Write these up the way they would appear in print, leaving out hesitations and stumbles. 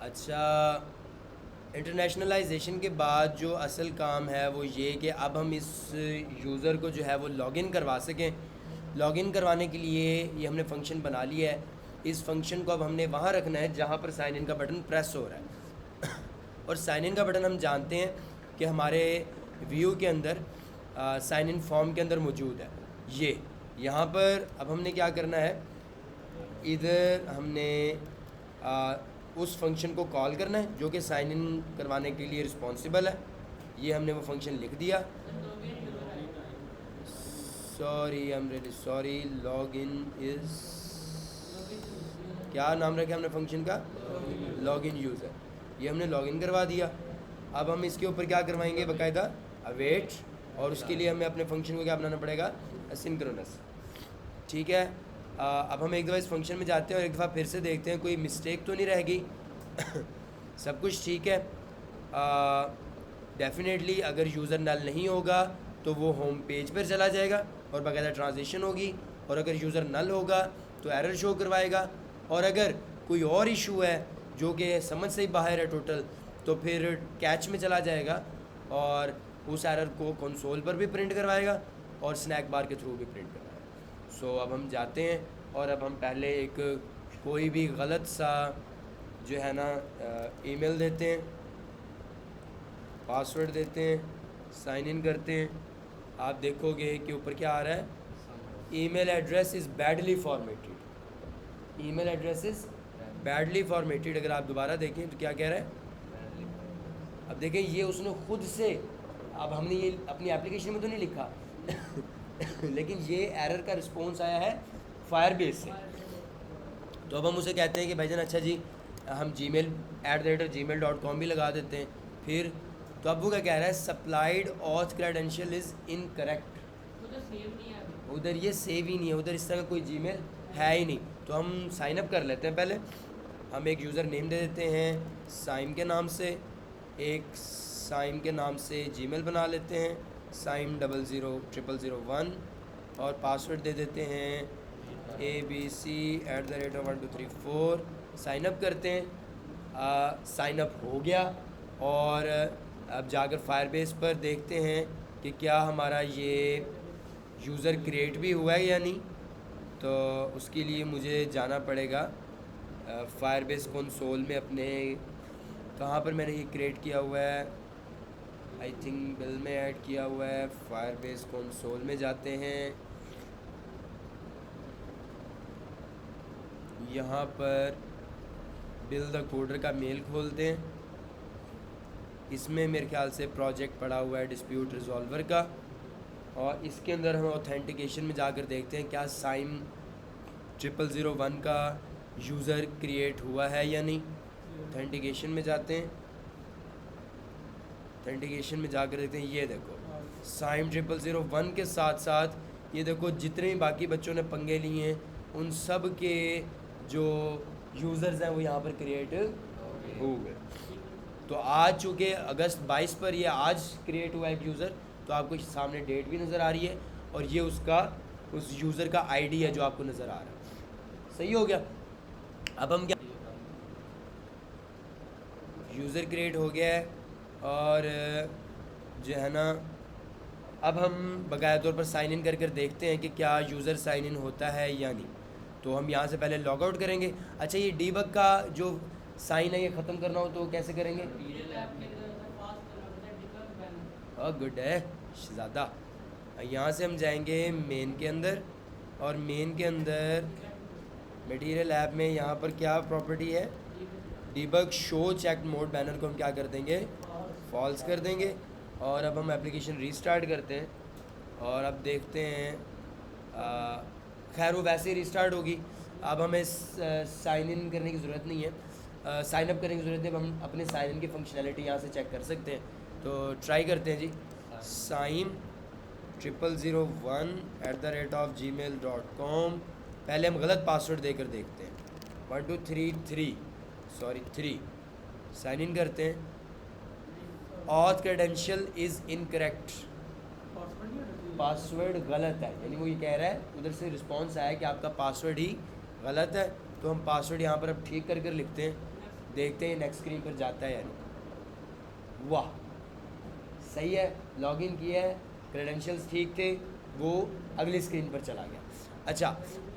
अच्छा, इंटरनेशनलाइजेशन के बाद जो असल काम है वो ये कि अब हम इस यूज़र को जो है वो लॉगिन करवा सकें। लॉगिन करवाने के लिए ये हमने फंक्शन बना लिया है। इस फंक्शन को अब हमने वहाँ रखना है जहाँ पर साइन इन का बटन प्रेस हो रहा है और साइन इन का बटन हम जानते हैं कि हमारे व्यू के अंदर साइन इन फॉर्म के अंदर मौजूद है। ये यहाँ पर अब हमने क्या करना है, इधर हमने उस फंक्शन को कॉल करना है जो कि साइन इन करवाने के लिए रिस्पॉन्सिबल है। ये हमने वो फंक्शन लिख दिया। Sorry, I am really sorry. Log in is, क्या नाम रखा हमने फंक्शन का? Log in user. ये हमने लॉग इन करवा दिया। अब हम इसके ऊपर क्या करवाएंगे, बाकायदा अवेट, और उसके लिए हमें अपने फंक्शन को क्या बनाना पड़ेगा, असिंक्रोनस। ठीक है। अब हम एक दफ़ा इस फंक्शन में जाते हैं और एक दफ़ा फिर से देखते हैं कोई मिस्टेक तो नहीं रह गई सब कुछ ठीक है। डेफिनेटली अगर यूज़र नल नहीं होगा तो वो होम पेज पर चला जाएगा और बाकायदा ट्रांजिशन होगी, और अगर यूज़र नल होगा तो एरर शो करवाएगा, और अगर कोई और इशू है जो कि समझ से ही बाहर है टोटल, तो फिर कैच में चला जाएगा और उस एरर को कंसोल पर भी प्रिंट करवाएगा और स्नैक बार के थ्रू भी प्रिंट करवाएगा। सो अब हम जाते हैं और अब हम पहले एक कोई भी गलत सा जो है ना ईमेल देते हैं, पासवर्ड देते हैं, साइन इन करते हैं। आप देखोगे कि ऊपर क्या आ रहा है, email address is badly formatted. Email address is badly formatted. अगर आप दोबारा देखें तो क्या कह रहा है, अब देखें ये उसने खुद से, अब हमने ये अपनी एप्लीकेशन में तो नहीं लिखा लेकिन ये एरर का रिस्पॉन्स आया है फायरबेस से। तो अब हम उसे कहते हैं कि भाईजान अच्छा जी हम gmail@gmail.com भी लगा देते हैं। फिर तो अब वो क्या कह रहा है, supplied auth credential is incorrect. उधर ये सेव ही नहीं है, उधर इस तरह का कोई जीमेल है ही नहीं। तो हम साइन अप कर लेते हैं। पहले हम एक यूज़र नेम दे देते हैं साइम के नाम से, एक साइम के नाम से जीमेल बना लेते हैं saim000001, और पासवर्ड दे देते हैं abc@1234। साइन अप करते हैं। साइन अप हो गया और अब जाकर फायरबेस पर देखते हैं कि क्या हमारा ये यूज़र क्रिएट भी हुआ है या नहीं। तो उसके लिए मुझे जाना पड़ेगा फायरबेस कंसोल में, अपने कहाँ पर मैंने ये क्रिएट किया हुआ है, आई थिंक बिल में ऐड किया हुआ है। फायरबेस कंसोल में जाते हैं, यहाँ पर बिल द कोडर का मेल खोलते हैं। इसमें मेरे ख्याल से प्रोजेक्ट पड़ा हुआ है डिस्प्यूट रिजॉल्वर का, और इसके अंदर हम ऑथेंटिकेशन में जाकर देखते हैं क्या साइम 0001 का यूज़र क्रिएट हुआ है या नहीं। ऑथेंटिकेशन में जाते हैं, ऑथेंटिकेशन में जाकर देखते हैं, ये देखो साइम 0001 के साथ साथ ये देखो जितने भी बाकी बच्चों ने पंगे लिए हैं उन सब के जो यूज़र्स हैं वो यहाँ पर क्रिएट हो गए। तो आज चूँकि अगस्त 22 पर ये आज क्रिएट हुआ एक यूज़र, तो आपको सामने डेट भी नज़र आ रही है और ये उसका उस यूज़र का आईडी है जो आपको नज़र आ रहा है। सही हो गया। अब हम क्या, यूज़र क्रिएट हो गया है और जो है ना अब हम बाकायदा तौर पर साइन इन कर कर देखते हैं कि क्या यूज़र साइन इन होता है या नहीं। तो हम यहाँ से पहले लॉग आउट करेंगे। अच्छा, ये डीबग का जो साइन है ये ख़त्म करना हो तो कैसे करेंगे? गुड है ज़्यादा। यहाँ से हम जाएंगे मेन के अंदर, और मेन के अंदर मटेरियल ऐप में यहाँ पर क्या प्रॉपर्टी है, debug show check mode banner को हम क्या कर देंगे, फॉल्स कर देंगे। और अब हम एप्लीकेशन रीस्टार्ट करते हैं और अब देखते हैं, खैर वो वैसे ही रीस्टार्ट होगी। अब हमें साइन इन करने की ज़रूरत नहीं है, साइन अप करने की ज़रूरत है। अब हम अपने साइन इन की फंक्शनैलिटी यहाँ से चेक कर सकते हैं। तो ट्राई करते हैं जी, साइम 0001@gmail.com। पहले हम गलत पासवर्ड देकर देखते हैं, 3 साइन इन करते हैं। Auth credential is incorrect, password गलत है, यानी वो ये कह रहा है, उधर से रिस्पांस आया कि आपका पासवर्ड ही गलत है। तो हम पासवर्ड यहाँ पर अब ठीक कर कर लिखते हैं, देखते हैं नेक्स्ट स्क्रीन पर जाता है या नहीं। वाह, सही है, लॉगिन किया है, क्रेडेंशियल्स ठीक थे, वो अगली स्क्रीन पर चला गया। अच्छा,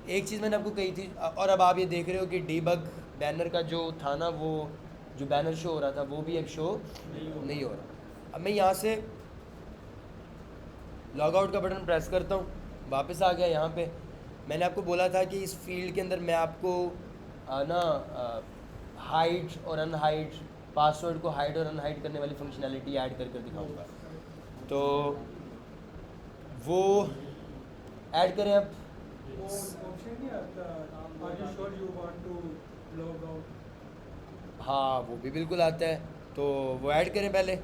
एक चीज़ मैंने आपको कही थी, और अब आप ये देख रहे हो कि डीबग बैनर का जो था ना, वो जो बैनर शो हो रहा था वो भी अब शो नहीं हो रहा। अब मैं यहाँ से लॉग आउट का बटन प्रेस करता हूँ, वापस आ गया यहाँ पे। मैंने आपको बोला था कि इस फील्ड के अंदर मैं आपको हाइड और अनहाइड, पासवर्ड को हाइड और अनहाइड करने वाली फंक्शनैलिटी ऐड कर दिखाऊंगा, तो वो ऐड करें अब। हाँ, वो भी बिल्कुल आता है, तो वो ऐड करें पहले।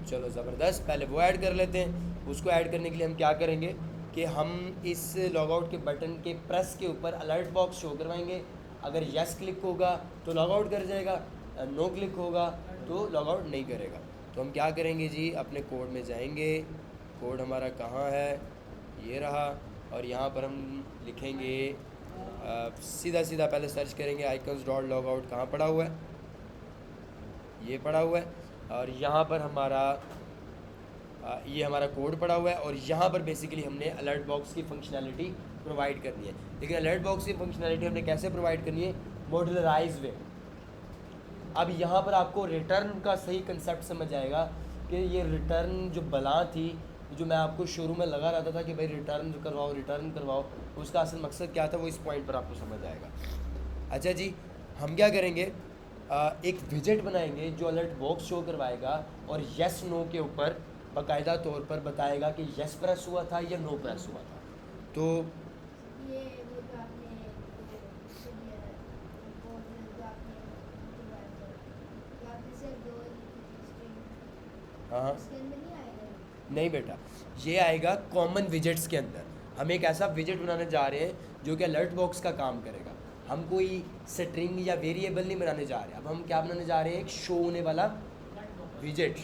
चलो ज़बरदस्त, पहले वो ऐड कर लेते हैं। उसको ऐड करने के लिए हम क्या करेंगे कि हम इस लॉग आउट के बटन के प्रेस के ऊपर अलर्ट बॉक्स शो करवाएंगे। अगर यस क्लिक होगा तो लॉग आउट कर जाएगा, नो क्लिक होगा तो लॉग आउट नहीं करेगा। तो हम क्या करेंगे जी, अपने कोड में जाएंगे। कोड हमारा कहाँ है, ये रहा, और यहाँ पर हम लिखेंगे सीधा सीधा पहले सर्च करेंगे आइकन्स डॉट लॉग आउट, कहाँ पड़ा हुआ है, ये पड़ा हुआ है, और यहाँ पर हमारा ये हमारा कोड पड़ा हुआ है, और यहाँ पर बेसिकली हमने अलर्ट बॉक्स की फंक्शनैलिटी प्रोवाइड करनी है। लेकिन अलर्ट बॉक्स की फंक्शनैलिटी हमने कैसे प्रोवाइड करनी है, मॉड्यूलराइज वे। अब यहाँ पर आपको रिटर्न का सही कंसेप्ट समझ आएगा कि ये रिटर्न जो बला थी, जो मैं आपको शुरू में लगा रहता था कि भाई रिटर्न करवाओ, उसका असल मकसद क्या था, वो इस पॉइंट पर आपको समझ आएगा। अच्छा जी, हम क्या करेंगे, एक विजेट बनाएंगे जो अलर्ट बॉक्स शो करवाएगा और यस नो के ऊपर बाकायदा तौर पर बताएगा कि यस प्रेस हुआ था या नो प्रेस हुआ था। तो ये वो जो आपने दिया है, वो जो आपने दिया है, तो आपने सिर्फ दो स्ट्रिंग हाँ, इसके अंदर नहीं आएगा? नहीं बेटा, ये आएगा कॉमन विजेट्स के अंदर। हम एक ऐसा विजेट बनाने जा रहे हैं जो कि अलर्ट बॉक्स का काम करेगा। हम कोई स्ट्रिंग या वेरिएबल नहीं बनाने जा रहे। अब हम क्या बनाने जा रहे हैं, एक शो होने वाला विजेट,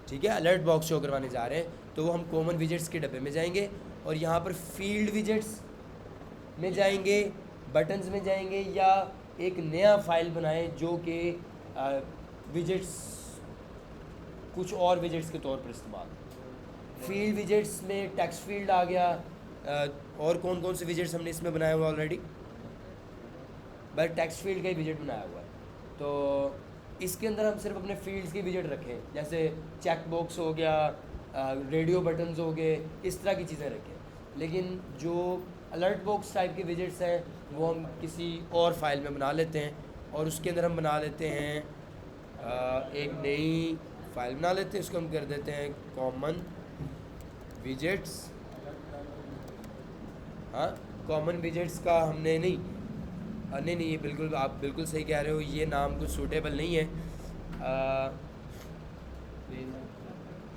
ठीक है, अलर्ट बॉक्स शो करवाने जा रहे हैं। तो वो हम कॉमन विजेट्स के डब्बे में जाएंगे और यहाँ पर फील्ड विजेट्स में जाएंगे, बटन्स में जाएंगे, या एक नया फाइल बनाएं जो कि विजेट्स कुछ और विजेट्स के तौर पर इस्तेमाल। फील्ड विजेट्स में टेक्स्ट फील्ड आ गया, और कौन कौन से विजेट्स हमने इसमें बनाया हुआ ऑलरेडी, बस टेक्स्ट फील्ड का ही विजेट बनाया हुआ है। तो इसके अंदर हम सिर्फ अपने फील्ड्स के विजेट रखें, जैसे चेक बॉक्स हो गया, रेडियो बटन्स हो गए, इस तरह की चीज़ें रखें। लेकिन जो अलर्ट बॉक्स टाइप के विजेट्स हैं वो हम किसी और फाइल में बना लेते हैं, और उसके अंदर हम बना लेते हैं एक नई फाइल बना लेते हैं, उसको हम कर देते हैं कॉमन विजेट्स। हाँ, कॉमन विजेट्स का हमने नहीं, ये बिल्कुल आप बिल्कुल सही कह रहे हो, ये नाम कुछ सूटेबल नहीं है।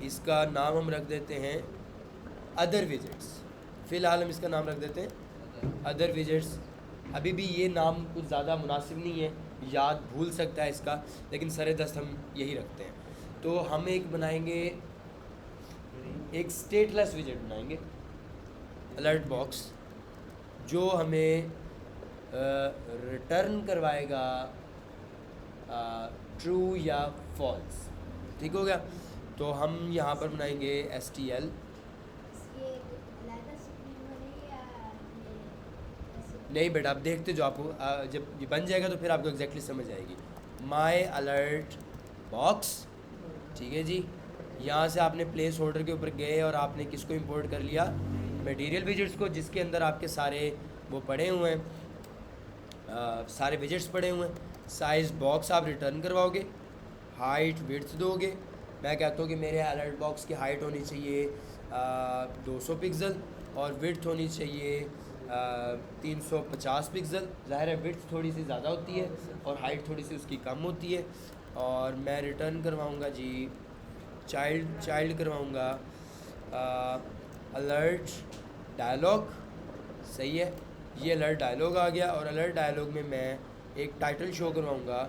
इसका नाम हम रख देते हैं अदर विजेट्स। फ़िलहाल हम इसका नाम रख देते हैं अदर विजेट्स। अभी भी ये नाम कुछ ज़्यादा मुनासिब नहीं है, याद भूल सकता है इसका, लेकिन सरे दस्त हम यही रखते हैं। तो हम एक बनाएंगे, एक स्टेटलेस विजेट बनाएंगे अलर्ट बॉक्स, जो हमें रिटर्न करवाएगा ट्रू या फॉल्स। ठीक हो गया। तो हम यहाँ पर बनाएंगे STL। इसके अलग स्क्रीन बनेगी या ये ऐसे? नहीं बेटा, आप देखते जो आपको जब ये बन जाएगा तो फिर आपको एग्जैक्टली समझ आएगी। माई अलर्ट बॉक्स, ठीक है जी। यहाँ से आपने प्लेस होल्डर के ऊपर गए और आपने किसको इंपोर्ट कर लिया, मटेरियल विजेट्स को, जिसके अंदर आपके सारे वो पड़े हुए हैं, सारे विजेट्स पड़े हुए हैं। साइज़ बॉक्स आप रिटर्न करवाओगे, हाइट विड्थ दोगे। मैं कहता हूँ कि मेरे अलर्ट बॉक्स की हाइट होनी चाहिए 200 पिक्सल और विड्थ होनी चाहिए 350 पिक्सल। ज़ाहिर है विड्थ थोड़ी सी ज़्यादा होती है और हाइट थोड़ी सी उसकी कम होती है। और मैं रिटर्न करवाऊँगा जी चाइल्ड करवाऊँगा अलर्ट डायलॉग। सही है, ये अलर्ट डायलॉग आ गया। और अलर्ट डायलॉग में मैं एक टाइटल शो करवाऊँगा।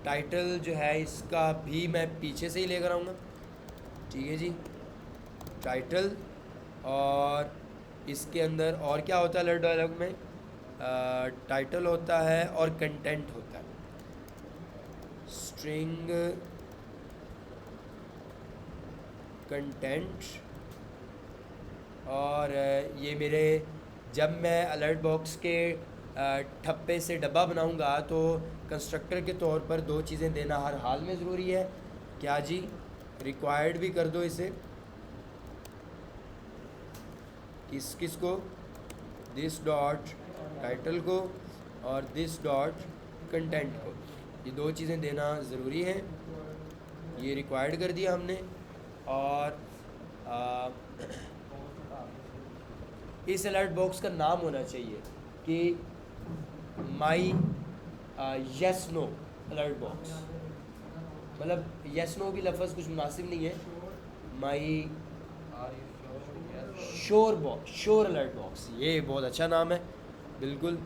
टाइटल जो है इसका भी मैं पीछे से ही लेकर आऊँगा, ठीक है जी, टाइटल। और इसके अंदर और क्या होता है अलर्ट डायलॉग में, टाइटल होता है और कंटेंट होता है। स्ट्रिंग कंटेंट, और ये मेरे जब मैं अलर्ट बॉक्स के ठप्पे से डब्बा बनाऊंगा तो कंस्ट्रक्टर के तौर पर दो चीज़ें देना हर हाल में ज़रूरी है। क्या जी? रिक्वायर्ड भी कर दो इसे, किस को, दिस डॉट टाइटल को और दिस डॉट कंटेंट को, ये दो चीज़ें देना ज़रूरी है। ये रिक्वायर्ड कर दिया हमने। और इस अलर्ट बॉक्स का नाम होना चाहिए कि my yes no alert box, मतलब यस नो की लफ्ज़ कुछ मुनासिब नहीं है। My sure box, sure alert box, ये बहुत अच्छा नाम है। बिल्कुल,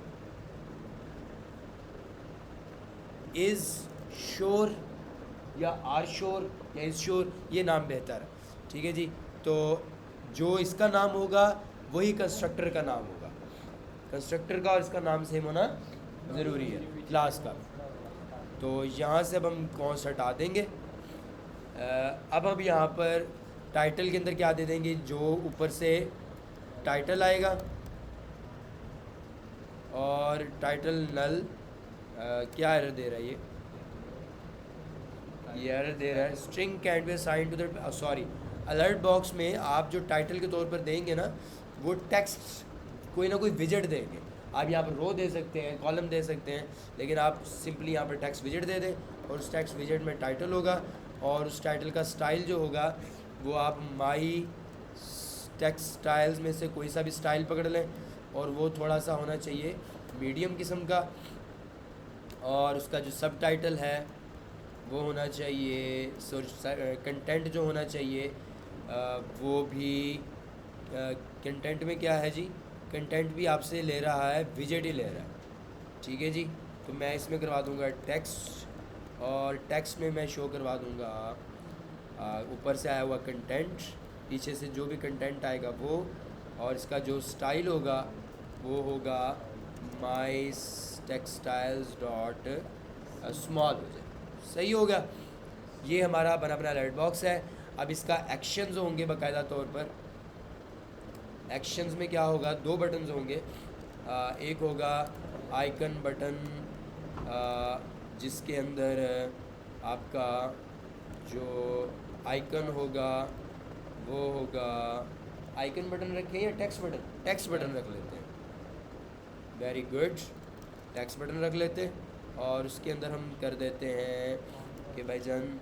इज़ श्योर या आर श्योर या इज़ श्योर, ये नाम बेहतर है। ठीक है जी। तो जो इसका नाम होगा वही कंस्ट्रक्टर का नाम होगा। कंस्ट्रक्टर का और इसका नाम सेम होना ज़रूरी है, क्लास का। तो यहाँ से अब हम कॉन्स हटा देंगे। अब हम यहाँ पर टाइटल के अंदर क्या दे देंगे, जो ऊपर से टाइटल आएगा और टाइटल नल। क्या एरर दे रहा है ये एरर दे रहा है string can be assigned to the, sorry, alert box में आप जो टाइटल के तौर पर देंगे ना, वो टेक्स्ट कोई ना कोई विजेट देंगे। आप यहाँ पर रो दे सकते हैं, कॉलम दे सकते हैं, लेकिन आप सिंपली यहाँ पर टेक्स्ट विजेट दे दें और उस टेक्स्ट विजेट में टाइटल होगा और उस टाइटल का स्टाइल जो होगा वो आप माई टेक्स्ट स्टाइल्स में से कोई सा भी स्टाइल पकड़ लें और वो थोड़ा सा होना चाहिए मीडियम किस्म का। और उसका जो सब टाइटल है वो होना चाहिए, कंटेंट जो होना चाहिए वो भी कंटेंट में क्या है जी, कंटेंट भी आपसे ले रहा है, विजेट ही ले रहा है। ठीक है जी। तो मैं इसमें करवा दूंगा टेक्स्ट, और टेक्स्ट में मैं शो करवा दूंगा ऊपर से आया हुआ कंटेंट, पीछे से जो भी कंटेंट आएगा वो, और इसका जो स्टाइल होगा वो होगा माई टेक्सटाइल्स डॉट स्मॉल हो जाए। सही होगा। ये हमारा बना बना अलर्ट बॉक्स है। अब इसका एक्शंस होंगे बाकायदा तौर पर। एक्शंस में क्या होगा, दो बटन्स होंगे। एक होगा आइकन बटन, जिसके अंदर आपका जो आइकन होगा वो होगा, आइकन बटन रखें या टेक्स्ट बटन? टेक्स्ट बटन रख लेते हैं। वेरी गुड, टेक्स्ट बटन रख लेते हैं। और उसके अंदर हम कर देते हैं कि भाईजान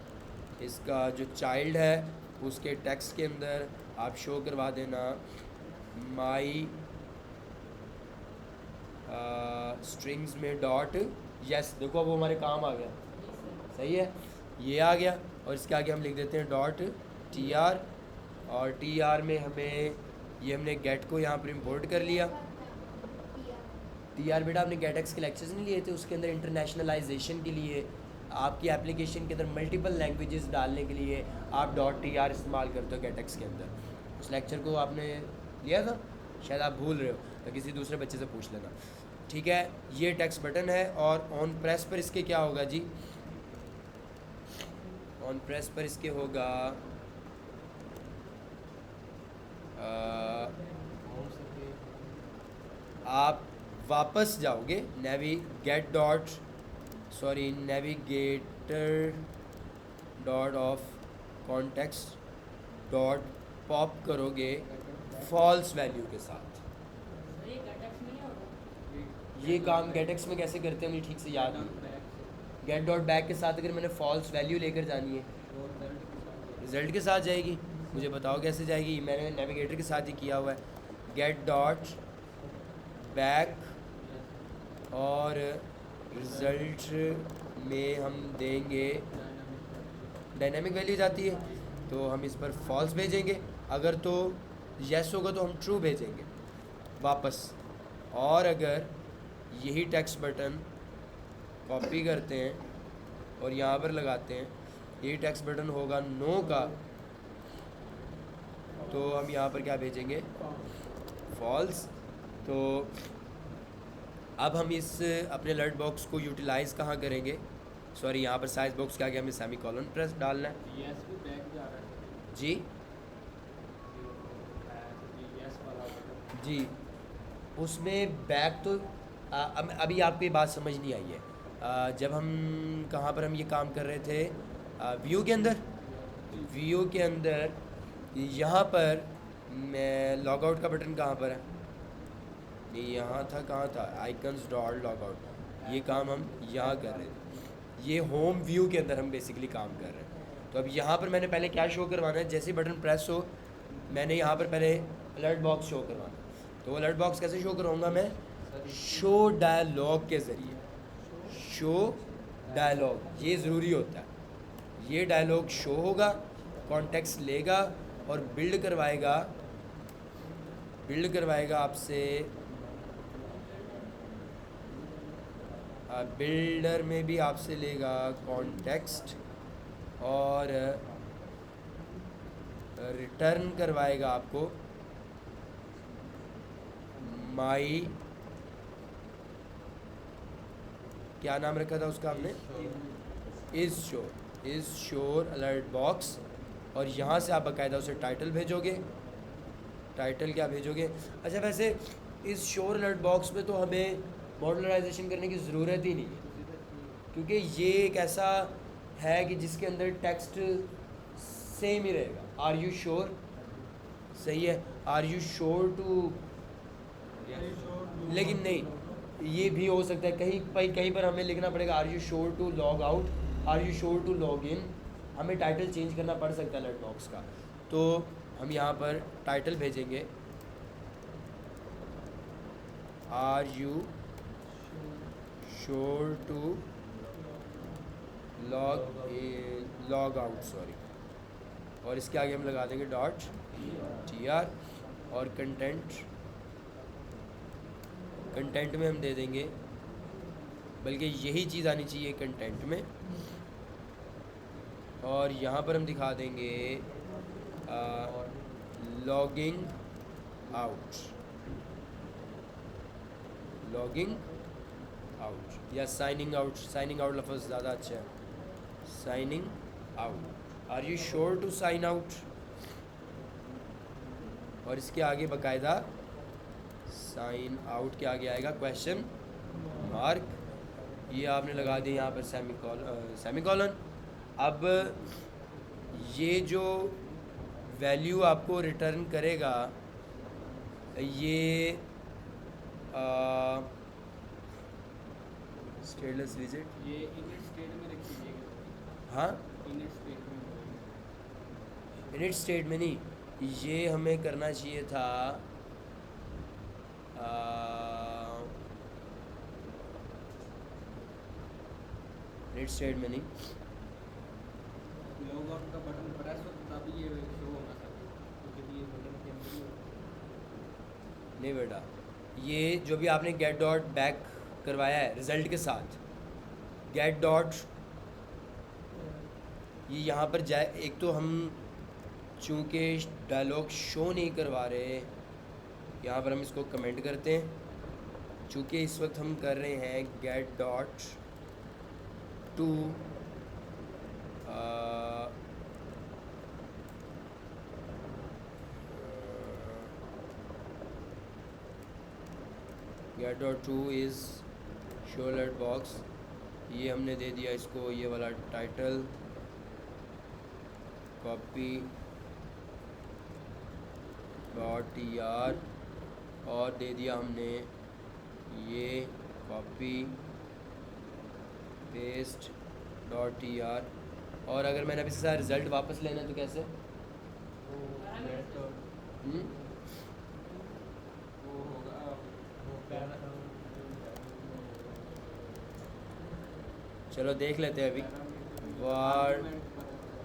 इसका जो चाइल्ड है उसके टेक्स्ट के अंदर आप शो करवा देना माई स्ट्रिंग्स में डॉट यस। देखो वो हमारे काम आ गया। सही है, ये आ गया। और इसके आगे हम लिख देते हैं डॉट टी आर, और टी आर में हमें ये हमने गेट को यहाँ पर इंपोर्ट कर लिया। टी आर बेटा आपने गेटएक्स के लेक्चर्स नहीं लिए थे, उसके अंदर इंटरनेशनलाइजेशन के लिए आपकी एप्लीकेशन के अंदर मल्टीपल लैंग्वेजेस डालने के लिए आप डॉट टी आर इस्तेमाल करते हो गेटएक्स के अंदर। उस लेक्चर को आपने लिया था, शायद आप भूल रहे हो, तो किसी दूसरे बच्चे से पूछ लेना। ठीक है, ये टेक्स्ट बटन है। और ऑन प्रेस पर इसके क्या होगा जी, ऑन प्रेस पर इसके होगा आप वापस जाओगे navigator dot of context dot pop करोगे फॉल्स वैल्यू के साथ। ये काम गेटएक्स में कैसे करते हैं मुझे ठीक से याद नहीं। गेट डॉट बैक के साथ अगर मैंने फॉल्स वैल्यू लेकर जानी है, रिज़ल्ट के साथ जाएगी। मुझे बताओ कैसे जाएगी, मैंने नेविगेटर के साथ ही किया हुआ है। गेट डॉट बैक और रिज़ल्ट में हम देंगे डायनामिक वैल्यू जाती है, तो हम इस पर फॉल्स भेजेंगे। अगर तो येस होगा तो हम ट्रू भेजेंगे वापस। और अगर यही टेक्स्ट बटन कॉपी करते हैं और यहाँ पर लगाते हैं, यही टेक्स्ट बटन होगा नो का, तो हम यहाँ पर क्या भेजेंगे, फॉल्स। तो अब हम इस अपने अलर्ट बॉक्स को यूटिलाइज़ कहाँ करेंगे, सॉरी यहाँ पर साइज बॉक्स के आगे हमें सेमी कॉलन प्रेस डालना है यस भी बैक जा रहा है जी यस वाला बटन जी। उसमें बैक तो अभी आपको ये बात समझ नहीं आई है। जब हम कहाँ पर हम ये काम कर रहे थे व्यू के अंदर, व्यू के अंदर यहाँ पर मैं लॉग आउट का बटन कहाँ पर है, ये यहाँ था, कहाँ था, आइकन्स डॉट लॉग आउट, ये काम हम यहाँ कर रहे थे। ये होम व्यू के अंदर हम बेसिकली काम कर रहे हैं। तो अब यहाँ पर मैंने पहले क्या शो करवाना है, जैसे बटन प्रेस हो मैंने यहाँ पर पहले अलर्ट बॉक्स शो करवाना है। तो वो अलर्ट बॉक्स कैसे शो करवाऊँगा मैं, शो डायलॉग के ज़रिए, शो डायलॉग, ये ज़रूरी होता है। ये डायलॉग शो होगा, कॉन्टेक्स्ट लेगा और बिल्ड करवाएगा आपसे। बिल्डर में भी आपसे लेगा कॉन्टेक्स्ट और रिटर्न करवाएगा आपको माई, क्या नाम रखा था उसका आपने, इज़ शोर अलर्ट बॉक्स। और यहाँ से आप बाकायदा उसे टाइटल भेजोगे, टाइटल क्या भेजोगे। अच्छा वैसे इस शोर अलर्ट बॉक्स में तो हमें मॉडलराइजेशन करने की ज़रूरत ही नहीं है, क्योंकि ये एक ऐसा है कि जिसके अंदर टेक्स्ट सेम ही रहेगा। आर यू श्योर, सही है, आर यू श्योर टू, लेकिन नहीं, ये भी हो सकता है कहीं पर हमें लिखना पड़ेगा are you sure to log out, are you sure to log in, हमें टाइटल चेंज करना पड़ सकता है अलर्ट बॉक्स का। तो हम यहाँ पर टाइटल भेजेंगे are you sure to log out, sorry, और इसके आगे हम लगा देंगे .tr और कंटेंट में हम दे देंगे, बल्कि यही चीज़ आनी चाहिए कंटेंट में। और यहाँ पर हम दिखा देंगे लॉगिंग आउट या साइनिंग आउट लफ्ज़ ज़्यादा अच्छा है, signing out, are you sure to sign out. और इसके आगे बाकायदा साइन आउट के आगे आएगा क्वेश्चन मार्क, ये आपने लगा दिया यहाँ पर सेमी कॉलन। अब ये जो वैल्यू आपको रिटर्न करेगा ये स्टेटलेस विजिट, ये इनिट स्टेट में रख दीजिएगा। हाँ इनिट स्टेट में इनिट स्टेट में नहीं, ये हमें करना चाहिए था इनिट स्टेट में नहीं, लॉग आउट का बटन प्रेस हो तभी ये शो होना चाहिए, क्योंकि ये बटन के अंदर ही होता नहीं बेटा, ये जो भी आपने गेट डॉट बैक करवाया है रिज़ल्ट के साथ, गेट डॉट ये यहाँ पर जाए, एक तो हम चूँकि डायलॉग शो नहीं करवा रहे, यहाँ पर हम इसको कमेंट करते हैं। चूँकि इस वक्त हम कर रहे हैं get dot two get dot two is show alert box, ये हमने दे दिया इसको ये वाला टाइटल, कॉपी .tr और दे दिया हमने ये कॉपी पेस्ट .tr। और अगर मैंने अभी इसका रिज़ल्ट वापस लेना है तो कैसे, वो होगा वो चलो देख लेते हैं अभी। Var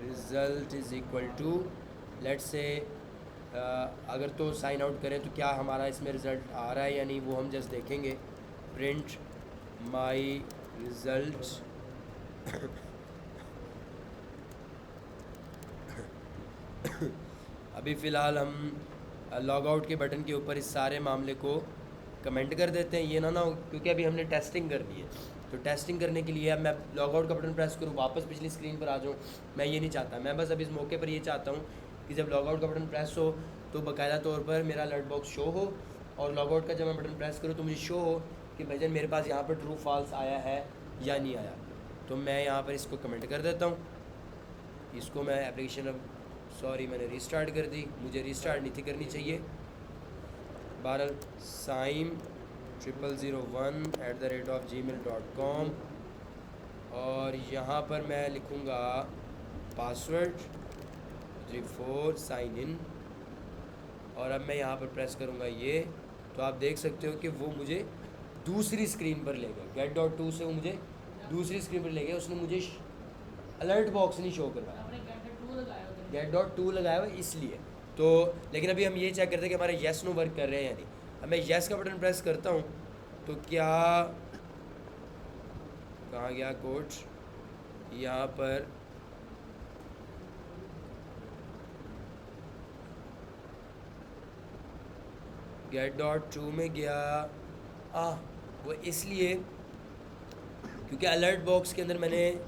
result is equal to, let's say अगर तो साइन आउट करें तो क्या हमारा इसमें रिज़ल्ट आ रहा है या नहीं, वो हम जस्ट देखेंगे। प्रिंट माई रिज़ल्ट अभी फ़िलहाल हम लॉग आउट के बटन के ऊपर इस सारे मामले को कमेंट कर देते हैं, ये ना हो क्योंकि अभी हमने टेस्टिंग करनी है। तो टेस्टिंग करने के लिए अब मैं लॉग आउट का बटन प्रेस करूँ, वापस पिछली स्क्रीन पर आ जाऊँ, मैं ये नहीं चाहता। मैं बस अब इस मौके पर ये चाहता हूँ कि जब लॉग आउट का बटन प्रेस हो तो बाकायदा तौर पर मेरा अलर्ट बॉक्स शो हो, और लॉग आउट का जब मैं बटन प्रेस करूँ तो मुझे शो हो कि भाईजान मेरे पास यहाँ पर ट्रू फॉल्स आया है या नहीं आया। तो मैं यहाँ पर इसको कमेंट कर देता हूँ, इसको मैं एप्लीकेशन अब सॉरी मैंने रीस्टार्ट कर दी, मुझे रीस्टार्ट नहीं थी करनी चाहिए। बहरहाल saim0001@gmail.com, और यहाँ पर मैं लिखूँगा पासवर्ड 34 साइन इन, और अब मैं यहाँ पर प्रेस करूँगा ये, तो आप देख सकते हो कि वो मुझे दूसरी स्क्रीन पर ले गया। get.to से वो मुझे दूसरी स्क्रीन पर ले गया, उसने मुझे अलर्ट बॉक्स नहीं शो करवाया, get.to लगाया हुआ इसलिए। तो लेकिन अभी हम ये चेक करते हैं कि हमारे येस नो वर्क कर रहे हैं या नहीं। अब मैं येस का बटन प्रेस करता हूँ तो क्या, कहाँ गया कोड, यहाँ पर get.to में गया। वो इसलिए क्योंकि अलर्ट बॉक्स के अंदर मैंने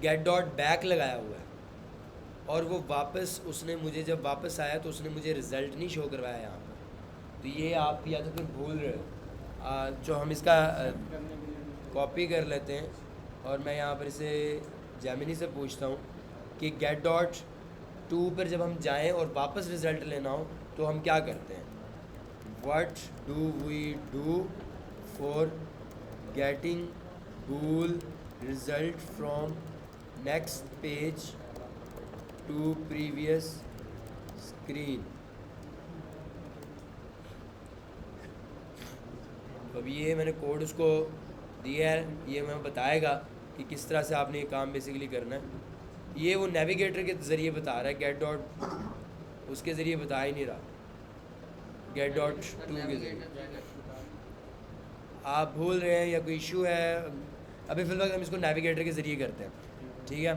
get.back लगाया हुआ है, और वो वापस उसने मुझे जब वापस आया तो उसने मुझे रिज़ल्ट नहीं शो करवाया यहाँ पर। तो ये आप या तो फिर भूल रहे हो। जो हम इसका कॉपी कर लेते हैं, और मैं यहाँ पर इसे जेमिनी से पूछता हूँ कि get.to पर जब हम जाएं और वापस रिज़ल्ट लेना हो तो हम क्या करते हैं। What do we do for getting bool result from next page to previous screen? तो अभी ये मैंने कोड उसको दिया है, ये मैं बताएगा कि किस तरह से आपने ये काम बेसिकली करना है। ये वो नेविगेटर के ज़रिए बता रहा है, उसके ज़रिए बता ही नहीं रहा, get.to के ज़रिए। आप भूल रहे हैं या कोई इशू है, अभी फ़िलहाल हम इसको नेविगेटर के ज़रिए करते हैं, ठीक है।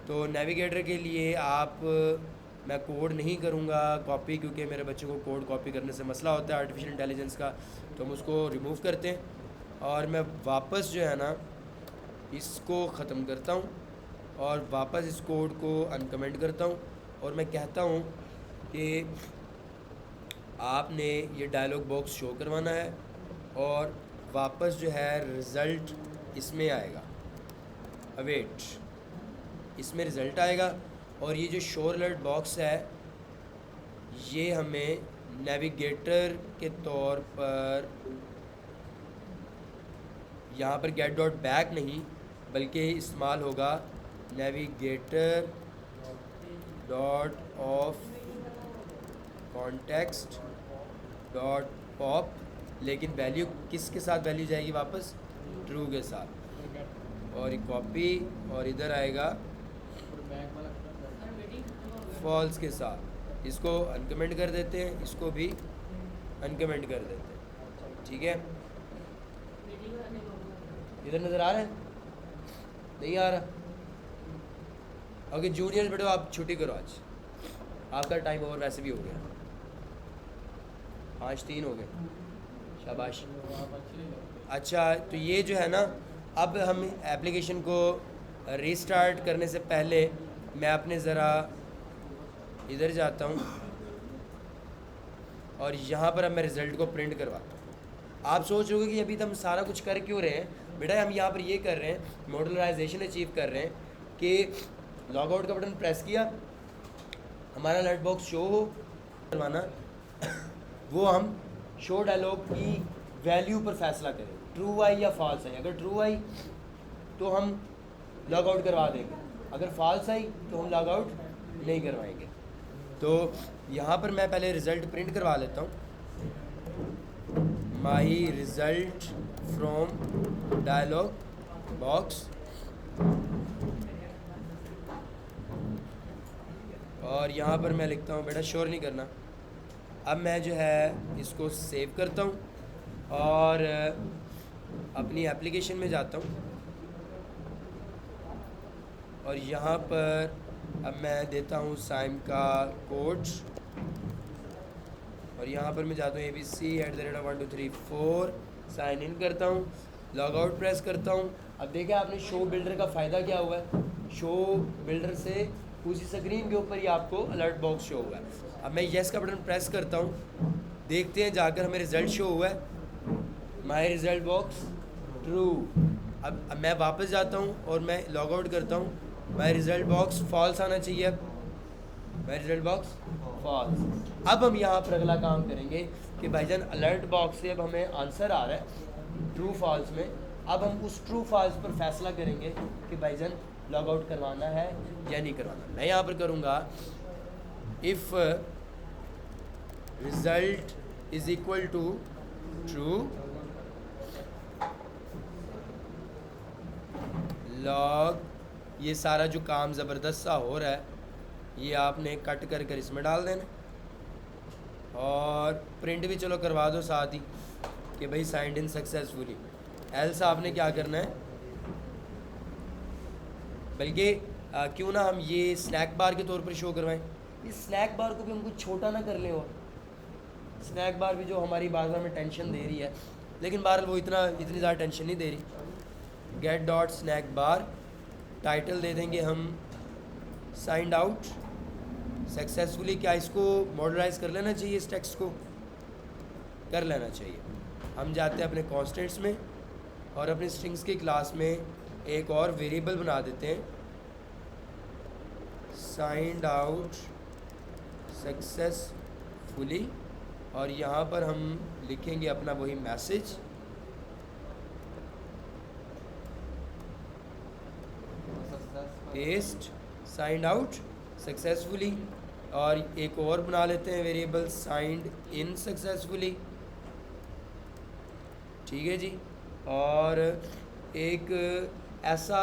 तो नेविगेटर के लिए आप, मैं कोड नहीं करूँगा कॉपी, क्योंकि मेरे बच्चों को कोड कॉपी करने से मसला होता है आर्टिफिशियल इंटेलिजेंस का, तो हम उसको रिमूव करते हैं। और मैं वापस जो है ना इसको ख़त्म करता हूँ, और वापस इस कोड को अनकमेंट करता हूँ, और मैं कहता हूँ कि आपने ये डायलॉग बॉक्स शो करवाना है, और वापस जो है रिज़ल्ट इसमें आएगा, अवेट, इसमें रिज़ल्ट आएगा। और ये जो शो अलर्ट बॉक्स है ये हमें नेविगेटर के तौर पर यहाँ पर get.back नहीं बल्कि इस्तेमाल होगा navigator dot of context dot pop, लेकिन वैल्यू किसके साथ वैल्यू जाएगी वापस, ट्रू के साथ, और ये कॉपी, और इधर आएगा फॉल्स के साथ। इसको अनकमेंट कर देते हैं, इसको भी अनकमेंट कर देते हैं, ठीक है। इधर नज़र आ रहा है, नहीं आ रहा? ओके जूनियर्स बेटो आप छुट्टी करो, आज आपका टाइम ओवर वैसे भी हो गया, 5:03 हो गए, शाबाश। अच्छा तो ये जो है ना, अब हम एप्लीकेशन को रीस्टार्ट करने से पहले मैं अपने ज़रा इधर जाता हूँ, और यहाँ पर अब मैं रिज़ल्ट को प्रिंट करवाता हूँ। आप सोच रहे हो कि अभी तो हम सारा कुछ कर क्यों रहे हैं बेटा, हम यहाँ पर ये कर रहे हैं, मॉडलराइजेशन अचीव कर रहे हैं कि लॉग आउट का बटन प्रेस किया, हमारा अलर्ट बॉक्स शो हो करवाना, वो हम शो डायलॉग की वैल्यू पर फैसला करें, ट्रू आई या फॉल्स आई। अगर ट्रू आई तो हम लॉग आउट करवा देंगे, अगर फॉल्स आई तो हम लॉग आउट नहीं करवाएंगे। तो यहाँ पर मैं पहले रिज़ल्ट प्रिंट करवा लेता हूँ, माई रिज़ल्ट फ्रॉम डायलॉग बॉक्स, और यहाँ पर मैं लिखता हूँ, बेटा शोर नहीं करना। अब मैं जो है इसको सेव करता हूँ और अपनी एप्लीकेशन में जाता हूँ, और यहाँ पर अब मैं देता हूँ साइम का कोड, और यहाँ पर मैं जाता हूँ ABC@123 4, साइन इन करता हूँ, लॉग आउट प्रेस करता हूँ। अब देखा आपने शो बिल्डर का फ़ायदा क्या हुआ है, शो बिल्डर से उसी स्क्रीन के ऊपर ही आपको अलर्ट बॉक्स शो हुआ है। अब मैं येस का बटन प्रेस करता हूँ, देखते हैं जाकर हमें रिज़ल्ट शो हुआ है, माई रिज़ल्ट बॉक्स ट्रू। अब मैं वापस जाता हूँ और मैं लॉग आउट करता हूँ, माई रिज़ल्ट बॉक्स फॉल्स आना चाहिए। अब माई रिज़ल्ट बॉक्स फॉल्स। अब हम यहाँ पर अगला काम करेंगे कि भाईजान अलर्ट बॉक्स से अब हमें आंसर आ रहा है ट्रू फॉल्स में। अब हम उस ट्रू फॉल्स पर फैसला करेंगे कि भाईजान लॉग आउट करवाना है या नहीं करवाना। मैं यहाँ पर करूँगा if result is equal to true log, ये सारा जो काम ज़बरदस्त सा हो रहा है ये आपने कट कर कर इसमें डाल देना, और प्रिंट भी चलो करवा दो साथ ही कि भाई साइंड इन सक्सेसफुली। एल्स आपने क्या करना है, बल्कि क्यों ना हम ये स्नैक बार के तौर पर शो करवाएं। इस स्नैक बार को भी हम कुछ छोटा ना कर लें, और स्नैक बार भी जो हमारी बार बार में टेंशन दे रही है, लेकिन बहरहाल वो इतनी ज़्यादा टेंशन नहीं दे रही। Get dot snack bar, title दे देंगे हम साइंड आउट सक्सेसफुली। क्या इसको मॉडलाइज कर लेना चाहिए, इस टेक्स्ट को कर लेना चाहिए। हम जाते हैं अपने कॉन्स्टेंट्स में और अपनी स्ट्रिंग्स की क्लास में एक और वेरिएबल बना देते हैं साइंड आउट सक्सेसफुली, और यहाँ पर हम लिखेंगे अपना वही message paste signed out successfully, और एक और बना लेते हैं वेरिएबल साइंड इन सक्सेसफुली। ठीक है जी, और एक ऐसा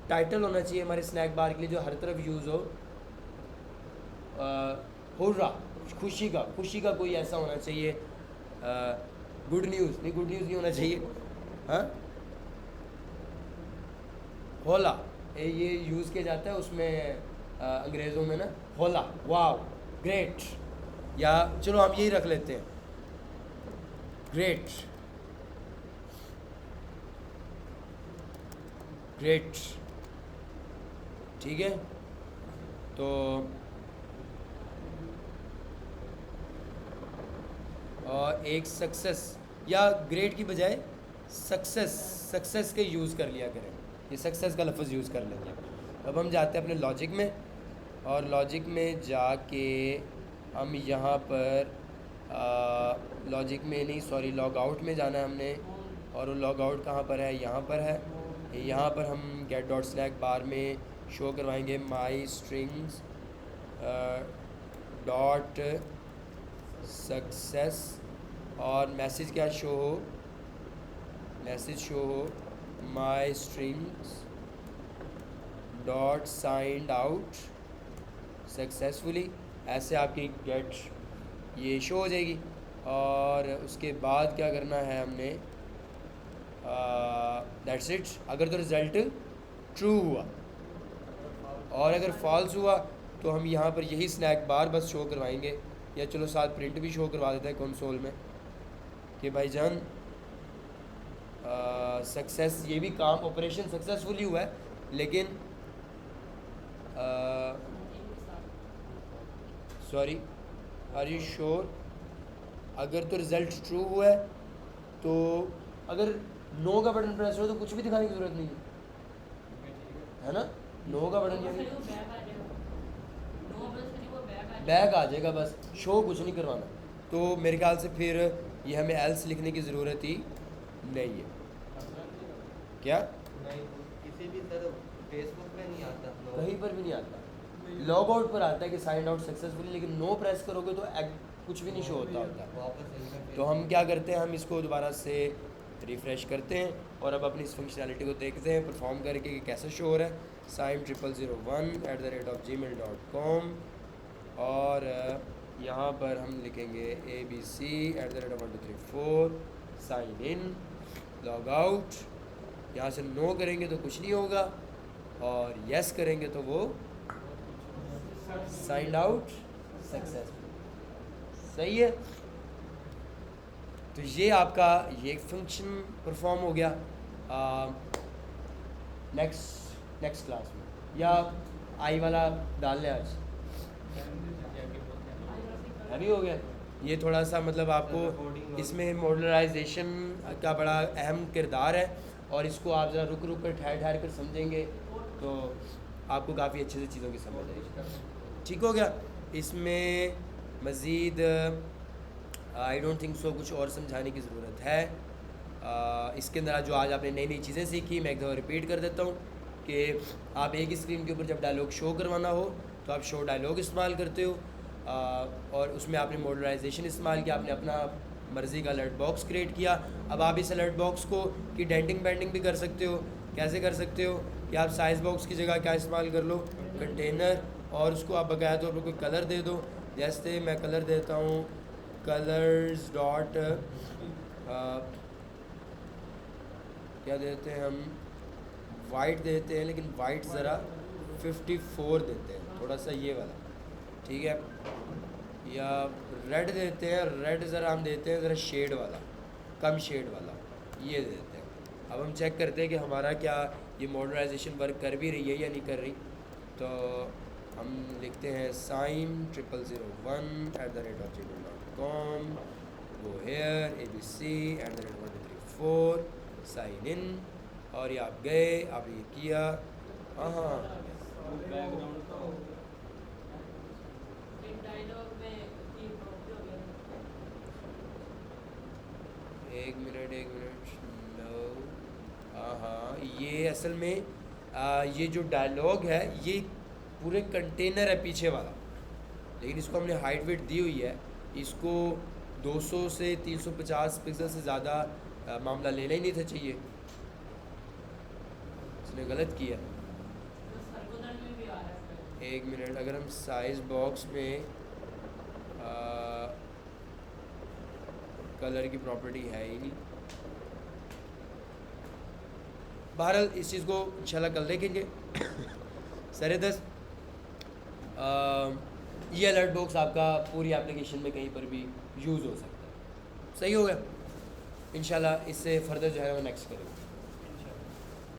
टाइटल होना चाहिए हमारे स्नैक बार के लिए जो हर तरफ यूज़ हो, हुर्रा, खुशी का कोई ऐसा होना चाहिए, गुड न्यूज़ नहीं होना चाहिए, हाँ होला, ये यूज़ किया जाता है उसमें अंग्रेज़ों में ना, होला, वाव, ग्रेट, या चलो हम यही रख लेते हैं ग्रेट, ग्रेट। ठीक है, तो और एक सक्सेस, या ग्रेट की बजाय सक्सेस के यूज़ कर लिया करें, ये सक्सेस का लफ्ज़ यूज़ कर लेंगे। अब हम जाते हैं अपने लॉजिक में, और लॉजिक में जाके हम यहाँ पर लॉजिक में नहीं, सॉरी, लॉग आउट में जाना है हमने, और वो लॉग आउट कहाँ पर है, यहाँ पर है। यहाँ पर हम गेट डॉट स्नैक बार में शो करवाएंगे माई स्ट्रिंग्स डॉट सक्सेस, और मैसेज क्या शो हो, मैसेज शो हो my strings dot signed out successfully. ऐसे आपकी गेट ये शो हो जाएगी, और उसके बाद क्या करना है हमने, दैट्स इट। अगर तो रिज़ल्ट ट्रू हुआ, और अगर फॉल्स हुआ तो हम यहाँ पर यही स्नैक बार बस शो करवाएंगे, या चलो साथ प्रिंट भी शो करवा देते हैं कंसोल में कि भाईजान सक्सेस, ये भी काम ऑपरेशन सक्सेसफुली हुआ है, लेकिन सॉरी, आर यू श्योर, अगर तो रिज़ल्ट ट्रू हुआ है तो अगर नो का बटन प्रेस हो तो कुछ भी दिखाने की ज़रूरत नहीं है ना, नो का बटन बैक आ जाएगा, बस शो कुछ नहीं करवाना। तो मेरे ख्याल से फिर ये हमें एल्स लिखने की ज़रूरत ही नहीं है। क्या नहीं, किसी भी तरह फेसबुक पे नहीं आता, कहीं पर भी नहीं आता, लॉग आउट पर आता है कि साइन आउट सक्सेसफुली, लेकिन नो प्रेस करोगे तो कुछ भी नहीं शो होता है। तो हम क्या करते हैं, हम इसको दोबारा से रिफ़्रेश करते हैं और अब अपनी इस फंक्शनैलिटी को देखते हैं परफॉर्म करके कि कैसे शो हो रहा है। saim0001@gmail.com, और यहाँ पर हम लिखेंगे abc@1234, sign in, log out. यहाँ से नो करेंगे तो कुछ नहीं होगा, और यस करेंगे तो वो साइंड आउट सक्सेसफुल। सही है, तो ये आपका ये फंक्शन परफॉर्म हो गया। नेक्स्ट क्लास में, या आई वाला डाल लें आज? अभी हो गया। ये थोड़ा सा मतलब आपको इसमें मॉडलराइजेशन का बड़ा अहम किरदार है, और इसको आप ज़रा रुक रुक कर ठहर ठहर कर समझेंगे तो आपको काफ़ी अच्छे से चीज़ों की समझ आएगी। ठीक हो गया। इसमें मज़ीद आई डोंट थिंक सो कुछ और समझाने की ज़रूरत है। इसके अंदर जो आज आपने नई नई चीज़ें सीखी, मैं एक दफ़ा रिपीट कर देता हूँ कि आप एक ही स्क्रीन के ऊपर जब डायलॉग शो करवाना हो तो आप शो डायलॉग इस्तेमाल करते हो, और उसमें आपने मॉडलराइजेशन इस्तेमाल किया, आपने अपना मर्ज़ी का अलर्ट बॉक्स क्रिएट किया। अब आप इस अलर्ट बॉक्स को की डेंटिंग बेंडिंग भी कर सकते हो। कैसे कर सकते हो कि आप साइज़ बॉक्स की जगह क्या इस्तेमाल कर लो, कंटेनर, और उसको आप बकायदा तौर पर कोई कलर दे दो। जैसे मैं कलर देता हूँ कलर्स डॉट क्या देते हैं हम, वाइट देते हैं, लेकिन वाइट ज़रा 54 देते हैं, थोड़ा सा ये वाला, ठीक है। या रेड देते हैं, रेड ज़रा हम देते हैं ज़रा शेड वाला, कम शेड वाला, ये देते हैं। अब हम चेक करते हैं कि हमारा क्या ये मॉडर्नाइजेशन वर्क कर भी रही है या नहीं कर रही। तो हम लिखते हैं sign0001@gmail.com, go here abc@123 sign in, और ये आप गए, आप ये किया। हाँ बैकग्राउंड का एक मिनट नो, हाँ ये असल में ये जो डायलॉग है ये पूरे कंटेनर है पीछे वाला, लेकिन इसको हमने हाइट वेट दी हुई है। इसको 200 से 350 पिक्सल से ज़्यादा मामला लेना ही नहीं था चाहिए, इसने गलत किया। एक मिनट, अगर हम साइज़ बॉक्स में कलर की प्रॉपर्टी है ही नहीं। बहरहाल इस चीज़ को इंशाल्लाह कल देखेंगे। सर 10 ये अलर्ट बॉक्स आपका पूरी एप्लीकेशन में कहीं पर भी यूज़ हो सकता है। सही हो गया। इंशाल्लाह इससे फर्दर जो है वो नेक्स्ट करेंगे।